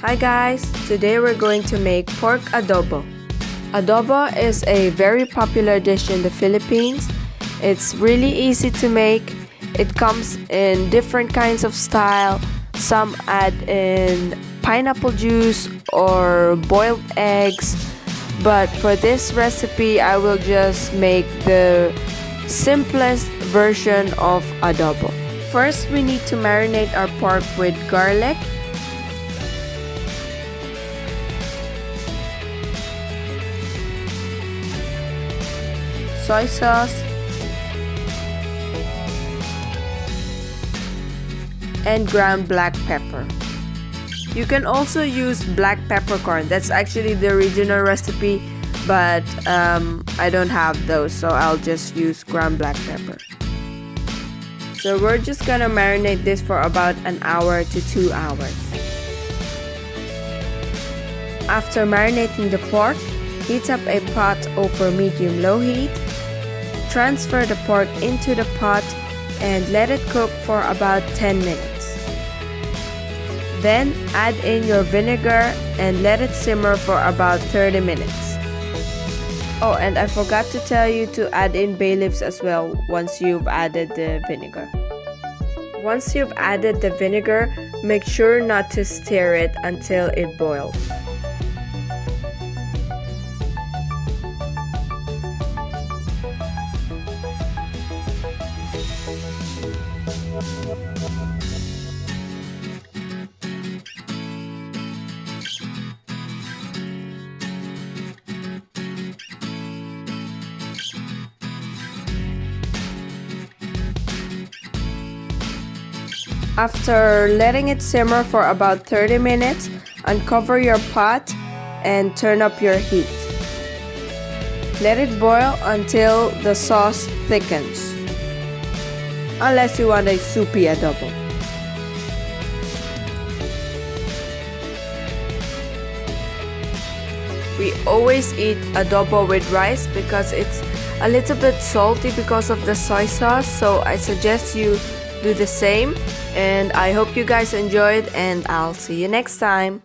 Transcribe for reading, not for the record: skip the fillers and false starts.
Hi guys, today we're going to make pork adobo. Adobo is a very popular dish in the Philippines. It's really easy to make. It comes in different kinds of style. Some add in pineapple juice or boiled eggs. But for this recipe, I will just make the simplest version of adobo. First, we need to marinate our pork with garlic, soy sauce, and ground black pepper. You can also use black peppercorn. That's actually the original recipe, but I don't have those, so I'll just use ground black pepper. So we're just gonna marinate this for about an hour to 2 hours. After marinating the pork, heat up a pot over medium-low heat. Transfer the pork into the pot and let it cook for about 10 minutes. Then add in your vinegar and let it simmer for about 30 minutes. Oh, and I forgot to tell you to add in bay leaves as well once you've added the vinegar. Once you've added the vinegar, make sure not to stir it until it boils. After letting it simmer for about 30 minutes, uncover your pot and turn up your heat. Let it boil until the sauce thickens, unless you want a soupy adobo. We always eat adobo with rice because it's a little bit salty because of the soy sauce, so I suggest you do the same. And I hope you guys enjoyed, and I'll see you next time.